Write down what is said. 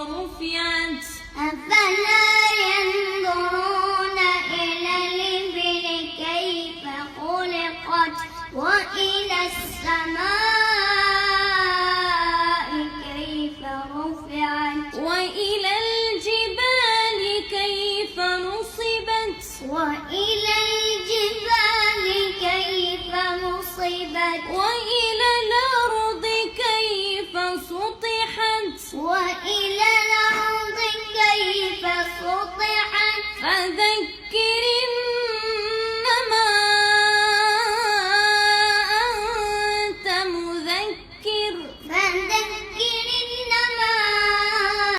رفعت أفلا ينظرون إلى الإبل كيف خلقت وإلى السماء كيف رفعت وإلى الجبال كيف نصبت وإلى الجبال كيف نصبت وإلى الأرض كيف سطحت وإلى الأرض كيف سطحت